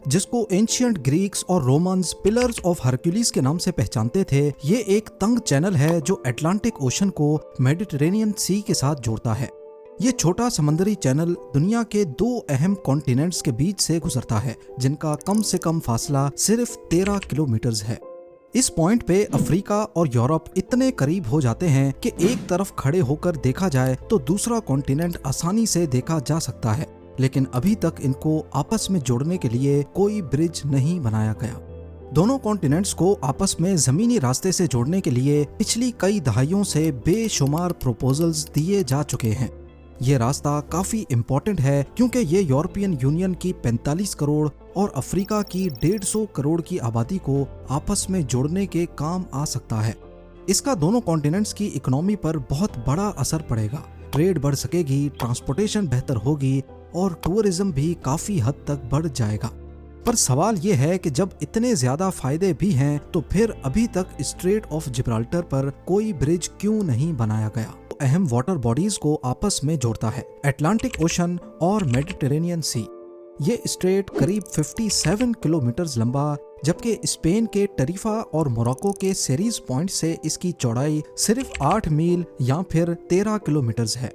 जिस को ancient Greeks और रोमन्स पिलर्स ऑफ हरक्यूलिस के नाम से पहचानते थे, ये एक तंग चैनल है जो अटलांटिक ओशन को मेडिटेरेनियन सी के साथ जोड़ता है। ये छोटा समंदरी चैनल दुनिया के दो अहम कॉन्टिनेंट्स के बीच से गुजरता है, जिनका कम से कम फासला सिर्फ 13 किलोमीटर है। इस पॉइंट पे अफ्रीका और यूरोप इतने करीब हो जाते हैं कि एक तरफ खड़े होकर देखा जाए तो दूसरा कॉन्टिनेंट आसानी से देखा जा सकता है, लेकिन अभी तक इनको आपस में जोड़ने के लिए कोई ब्रिज नहीं बनाया गया। दोनों कॉन्टिनेंट्स को आपस में जमीनी रास्ते से जोड़ने के लिए पिछली कई दहाइयों से बेशुमार प्रपोजल्स दिए जा चुके हैं। ये रास्ता काफी इम्पोर्टेंट है क्योंकि ये यूरोपियन यूनियन की 45 करोड़ और अफ्रीका की 150 करोड़ की आबादी को आपस में जोड़ने के काम आ सकता है। इसका दोनों कॉन्टिनेंट्स की इकोनॉमी पर बहुत बड़ा असर पड़ेगा। ट्रेड बढ़ सकेगी, ट्रांसपोर्टेशन बेहतर होगी और टूरिज्म भी काफी हद तक बढ़ जाएगा। पर सवाल ये है कि जब इतने ज्यादा फायदे भी हैं तो फिर अभी तक स्ट्रेट ऑफ जिब्राल्टर पर कोई ब्रिज क्यों नहीं बनाया गया? अहम वाटर बॉडीज को आपस में जोड़ता है, अटलांटिक ओशन और मेडिटेरेनियन सी। ये स्ट्रेट करीब 57 किलोमीटर लंबा, जबकि स्पेन के टरीफा और मोरक्को के सेरीज पॉइंट से इसकी चौड़ाई सिर्फ 8 मील या फिर 13 किलोमीटर है।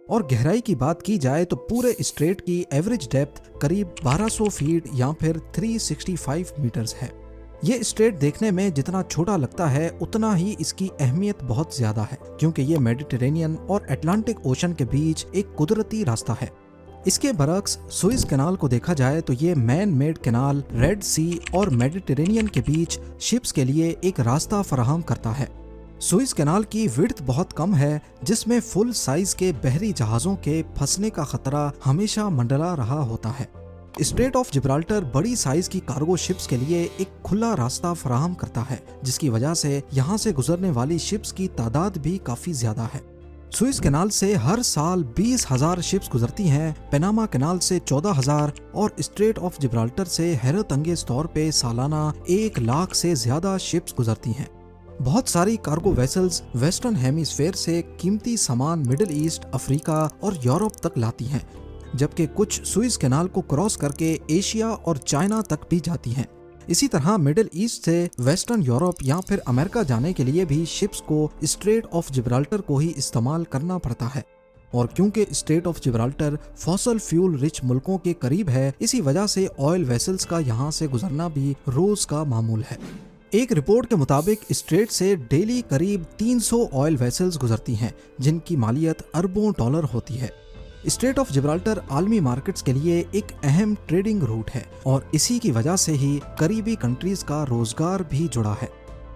और गहराई की बात की जाए तो पूरे स्ट्रेट की एवरेज डेप्थ करीब 1200 फीट या फिर 365 मीटर्स है। ये स्ट्रेट देखने में जितना छोटा लगता है उतना ही इसकी अहमियत बहुत ज्यादा है, क्योंकि ये मेडिटेरेनियन और अटलांटिक ओशन के बीच एक कुदरती रास्ता है। इसके बरक्स सुइज कैनाल को देखा जाए तो ये मैन मेड कैनाल रेड सी और मेडिटेरेनियन के बीच शिप्स के लिए एक रास्ता फराहम करता है। सुइज कैनाल की विड्थ बहुत कम है, जिसमें फुल साइज के बहरी जहाजों के फंसने का खतरा हमेशा मंडरा रहा होता है। स्ट्रेट ऑफ जिब्राल्टर बड़ी साइज की कार्गो शिप्स के लिए एक खुला रास्ता फराहम करता है, जिसकी वजह से यहाँ से गुजरने वाली शिप्स की तादाद भी काफी ज्यादा है। सुइज कैनाल से हर साल 20,000 शिप्स गुजरती हैं, पनामा कैनाल से 14,000 और स्ट्रेट ऑफ जिब्राल्टर से हैरत अंगेज तौर पे सालाना 1 लाख से ज्यादा शिप्स गुजरती हैं। बहुत सारी कार्गो वेसल्स वेस्टर्न हेमिस्फेयर से कीमती सामान मिडिल ईस्ट, अफ्रीका और यूरोप तक लाती हैं, जबकि कुछ सुइज कैनाल को क्रॉस करके एशिया और चाइना तक भी जाती हैं। इसी तरह मिडिल ईस्ट से वेस्टर्न यूरोप या फिर अमेरिका जाने के लिए भी शिप्स को स्ट्रेट ऑफ जिब्राल्टर को ही इस्तेमाल करना पड़ता है। और क्योंकि straight of Gibraltar fossil fuel rich मुल्कों के करीब है, इसी वजह से ऑयल वेसल्स का यहाँ से गुजरना भी रोज का मामूल है। एक रिपोर्ट के मुताबिक स्ट्रेट से डेली करीब 300 ऑयल वेसल्स गुजरती हैं, जिनकी मालियत अरबों डॉलर होती है। स्ट्रेट ऑफ जिब्राल्टर आलमी मार्केट्स के लिए एक अहम ट्रेडिंग रूट है और इसी की वजह से ही करीबी कंट्रीज का रोजगार भी जुड़ा है।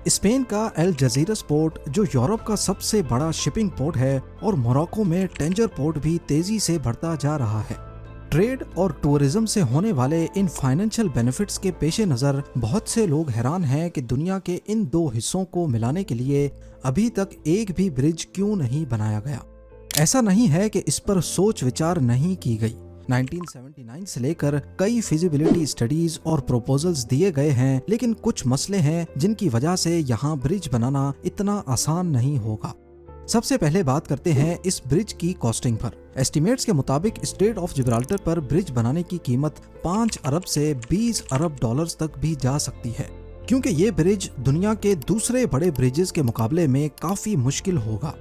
स्पेन का एल जजीरस पोर्ट जो यूरोप का सबसे बड़ा शिपिंग पोर्ट है और मोरक्को में टेंजर पोर्ट भी तेजी से बढ़ता जा रहा है। ट्रेड और टूरिज्म से होने वाले इन फाइनेंशियल बेनिफिट्स के पेश नज़र बहुत से लोग हैरान हैं कि दुनिया के इन दो हिस्सों को मिलाने के लिए अभी तक एक भी ब्रिज क्यों नहीं बनाया गया। ऐसा नहीं है कि इस पर सोच विचार नहीं की गई। 1979 से लेकर कई फिजिबिलिटी स्टडीज और प्रपोजल्स दिए गए हैं, लेकिन कुछ मसले हैं जिनकी वजह से यहाँ ब्रिज बनाना इतना आसान नहीं होगा। सबसे पहले बात करते हैं इस ब्रिज की कॉस्टिंग पर। एस्टिमेट्स के मुताबिक स्ट्रेट ऑफ जिब्राल्टर पर ब्रिज बनाने की कीमत 5 अरब से 20 अरब डॉलर्स तक भी जा सकती है, क्योंकि ये ब्रिज दुनिया के दूसरे बड़े ब्रिजेस के मुकाबले में काफी मुश्किल होगा।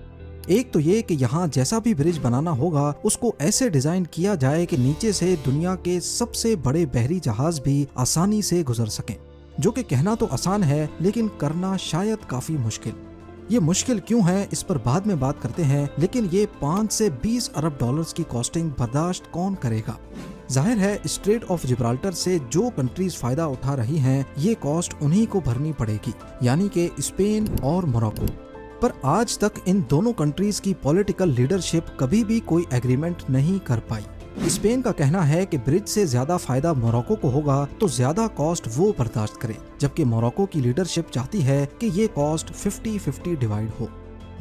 एक तो ये कि यहाँ जैसा भी ब्रिज बनाना होगा उसको ऐसे डिजाइन किया जाए कि नीचे से दुनिया के सबसे बड़े बहरी जहाज भी आसानी से गुजर सकें, जो कि कहना तो आसान है लेकिन करना शायद काफी मुश्किल। ये मुश्किल क्यों है इस पर बाद में बात करते हैं, लेकिन ये 5 से 20 अरब डॉलर्स की कॉस्टिंग बर्दाश्त कौन करेगा? जाहिर है स्ट्रेट ऑफ जिब्राल्टर से जो कंट्रीज फायदा उठा रही हैं, ये कॉस्ट उन्हीं को भरनी पड़ेगी, यानी कि स्पेन और मोरक्को। पर आज तक इन दोनों कंट्रीज की पॉलिटिकल लीडरशिप कभी भी कोई एग्रीमेंट नहीं कर पाई। स्पेन का कहना है कि ब्रिज से ज्यादा फायदा मोरक्को को होगा तो ज्यादा कॉस्ट वो बर्दाश्त करे, जबकि मोरक्को की लीडरशिप चाहती है कि ये कॉस्ट 50-50 डिवाइड हो।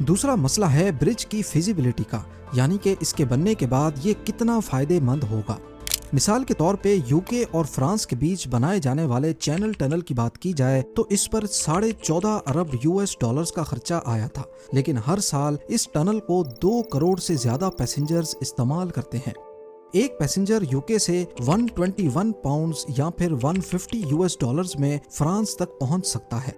दूसरा मसला है ब्रिज की फिजिबिलिटी का, यानी कि इसके बनने के बाद ये कितना फायदेमंद होगा। मिसाल के तौर पे यूके और फ्रांस के बीच बनाए जाने वाले चैनल टनल की बात की जाए तो इस पर 14.5 अरब यूएस डॉलर्स का खर्चा आया था, लेकिन हर साल इस टनल को 2 करोड़ से ज्यादा पैसेंजर्स इस्तेमाल करते हैं। एक पैसेंजर यूके से 121 पाउंड्स या फिर 150 यूएस डॉलर्स में फ्रांस तक पहुंच सकता है।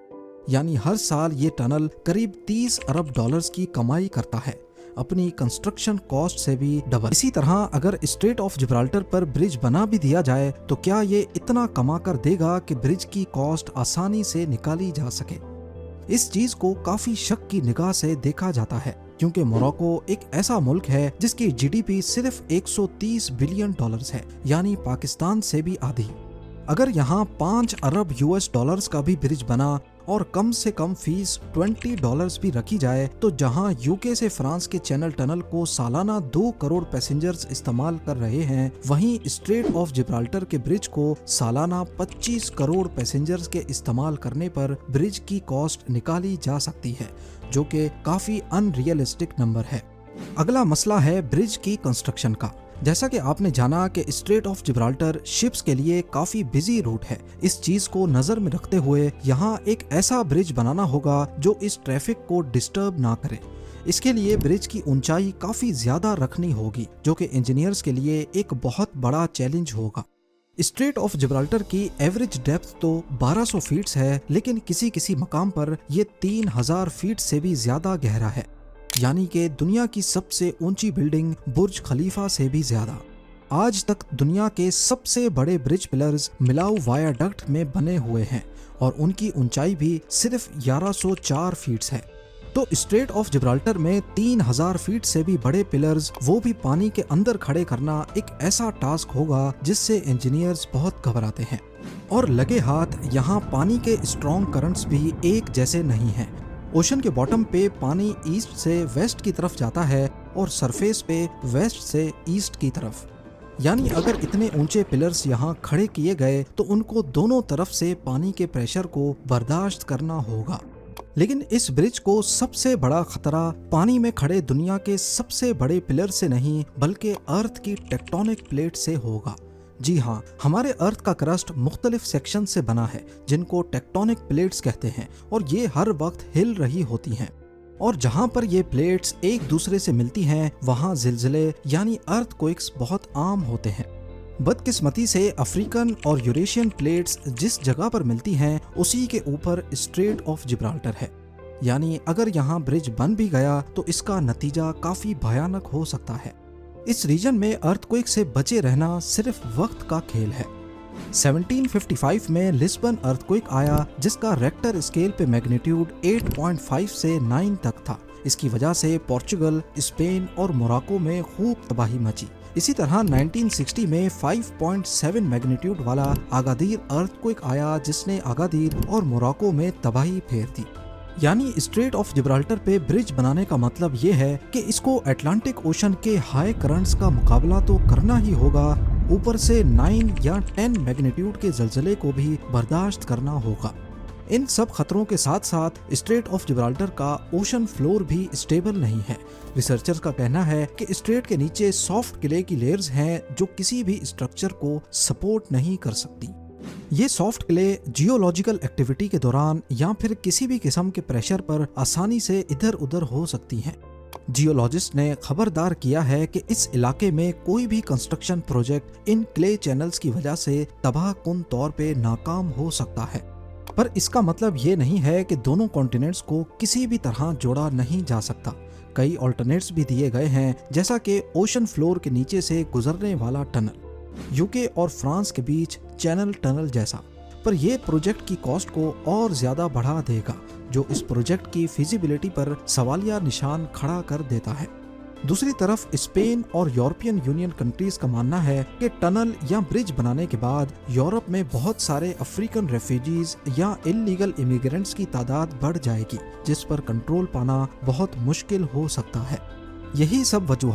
यानी हर साल ये टनल करीब 30 अरब डॉलर्स की कमाई करता है, अपनी कंस्ट्रक्शन कॉस्ट से भी डबल। इसी तरह अगर स्ट्रेट ऑफ जिब्राल्टर पर ब्रिज बना भी दिया जाए तो क्या ये इतना कमा कर देगा कि ब्रिज की कॉस्ट आसानी से निकाली जा सके? इस चीज को काफी शक की निगाह से देखा जाता है, क्योंकि मोरक्को एक ऐसा मुल्क है जिसकी जीडीपी सिर्फ 130 बिलियन डॉलर्स है, यानी पाकिस्तान से भी आधी। अगर यहाँ 5 अरब यूएस डॉलर्स का भी ब्रिज बना और कम से कम फीस $20 भी रखी जाए, तो जहां यूके से फ्रांस के चैनल टनल को सालाना 2 करोड़ पैसेंजर्स इस्तेमाल कर रहे हैं, वहीं स्ट्रेट ऑफ जिब्राल्टर के ब्रिज को सालाना 25 करोड़ पैसेंजर्स के इस्तेमाल करने पर ब्रिज की कॉस्ट निकाली जा सकती है, जो कि काफी अनरियलिस्टिक नंबर है। अगला मसला है ब्रिज की कंस्ट्रक्शन का। जैसा कि आपने जाना कि स्ट्रेट ऑफ जिब्राल्टर शिप्स के लिए काफी बिजी रूट है। इस चीज को नजर में रखते हुए यहाँ एक ऐसा ब्रिज बनाना होगा जो इस ट्रैफिक को डिस्टर्ब ना करे। इसके लिए ब्रिज की ऊंचाई काफी ज्यादा रखनी होगी, जो कि इंजीनियर्स के लिए एक बहुत बड़ा चैलेंज होगा। स्ट्रेट ऑफ जिब्राल्टर की एवरेज डेप्थ तो 1200 फीट है, लेकिन किसी किसी मकाम पर ये 3000 फीट से भी ज्यादा गहरा है, यानी कि दुनिया की सबसे ऊंची बिल्डिंग बुर्ज खलीफा से भी ज्यादा। आज तक दुनिया के सबसे बड़े ब्रिज पिलर्स मिलाऊ वायाडक्ट में बने हुए हैं और उनकी ऊंचाई भी सिर्फ 1104 फीट है। तो स्ट्रेट ऑफ जिब्राल्टर में 3000 फीट से भी बड़े पिलर्स, वो भी पानी के अंदर खड़े करना एक ऐसा टास्क होगा जिससे इंजीनियर्स बहुत घबराते हैं। और लगे हाथ यहाँ पानी के स्ट्रॉन्ग करंट्स भी एक जैसे नहीं हैं। ओशन के बॉटम पे पानी ईस्ट से वेस्ट की तरफ जाता है और सरफेस पे वेस्ट से ईस्ट की तरफ। यानी अगर इतने ऊंचे पिलर्स यहाँ खड़े किए गए तो उनको दोनों तरफ से पानी के प्रेशर को बर्दाश्त करना होगा। लेकिन इस ब्रिज को सबसे बड़ा खतरा पानी में खड़े दुनिया के सबसे बड़े पिलर से नहीं, बल्कि अर्थ की टेक्टोनिक प्लेट से होगा। जी हाँ, हमारे अर्थ का क्रस्ट मुख्तलिफ सेक्शन से बना है, जिनको टेक्टोनिक प्लेट्स कहते हैं, और ये हर वक्त हिल रही होती हैं। और जहाँ पर ये प्लेट्स एक दूसरे से मिलती हैं, वहाँ जिलजिले यानी अर्थक्वेक्स बहुत आम होते हैं। बदकिस्मती से अफ्रीकन और यूरेशियन प्लेट्स जिस जगह पर मिलती हैं, उसी के ऊपर स्ट्रेट ऑफ जिब्राल्टर है। यानी अगर यहाँ ब्रिज बन भी गया तो इसका नतीजा काफी भयानक हो सकता है। इस रीजन में अर्थक्वेक से बचे रहना सिर्फ वक्त का खेल है। 1755 में लिस्बन अर्थक्वेक आया, जिसका रेक्टर स्केल पे मैग्नीट्यूड 8.5 से 9 तक था। इसकी वजह से पोर्चुगल, स्पेन और मोरक्को में खूब तबाही मची। इसी तरह 1960 में 5.7 मैग्नीट्यूड वाला अगादीर अर्थक्वेक आया, जिसने अगादीर और मोरक्को में तबाही फेर दी। यानी स्ट्रेट ऑफ जिब्राल्टर पे ब्रिज बनाने का मतलब ये है कि इसको अटलांटिक ओशन के हाई करंट्स का मुकाबला तो करना ही होगा, ऊपर से 9 या 10 मैग्नीट्यूड के जलजले को भी बर्दाश्त करना होगा। इन सब खतरों के साथ साथ स्ट्रेट ऑफ जिब्राल्टर का ओशन फ्लोर भी स्टेबल नहीं है। रिसर्चर्स का कहना है कि स्ट्रेट के नीचे सॉफ्ट क्ले की लेयर्स हैं जो किसी भी स्ट्रक्चर को सपोर्ट नहीं कर सकती। ये सॉफ्ट क्ले जियोलॉजिकल एक्टिविटी के दौरान या फिर किसी भी किस्म के प्रेशर पर आसानी से इधर उधर हो सकती हैं। जियोलॉजिस्ट ने खबरदार किया है कि इस इलाके में कोई भी construction project in clay channels की वजह से तबाहकुन तौर पे नाकाम हो सकता है। पर इसका मतलब ये नहीं है कि दोनों कॉन्टिनेंट्स को किसी भी तरह जोड़ा नहीं जा सकता। कई ऑल्टरनेट्स भी दिए गए हैं, जैसा कि ओशन फ्लोर के नीचे से गुजरने वाला टनल, यूके और फ्रांस के बीच चैनल टनल जैसा। पर यह प्रोजेक्ट की कॉस्ट को और ज्यादा बढ़ा देगा, जो इस प्रोजेक्ट की फिजिबिलिटी पर सवालिया निशान खड़ा कर देता है। दूसरी तरफ स्पेन और यूरोपियन यूनियन कंट्रीज का मानना है कि टनल या ब्रिज बनाने के बाद यूरोप में बहुत सारे अफ्रीकन रेफ्यूजीज या इल्लीगल इमिग्रेंट्स की तादाद बढ़ जाएगी, जिस पर कंट्रोल पाना बहुत मुश्किल हो सकता है। यही सब वजूहात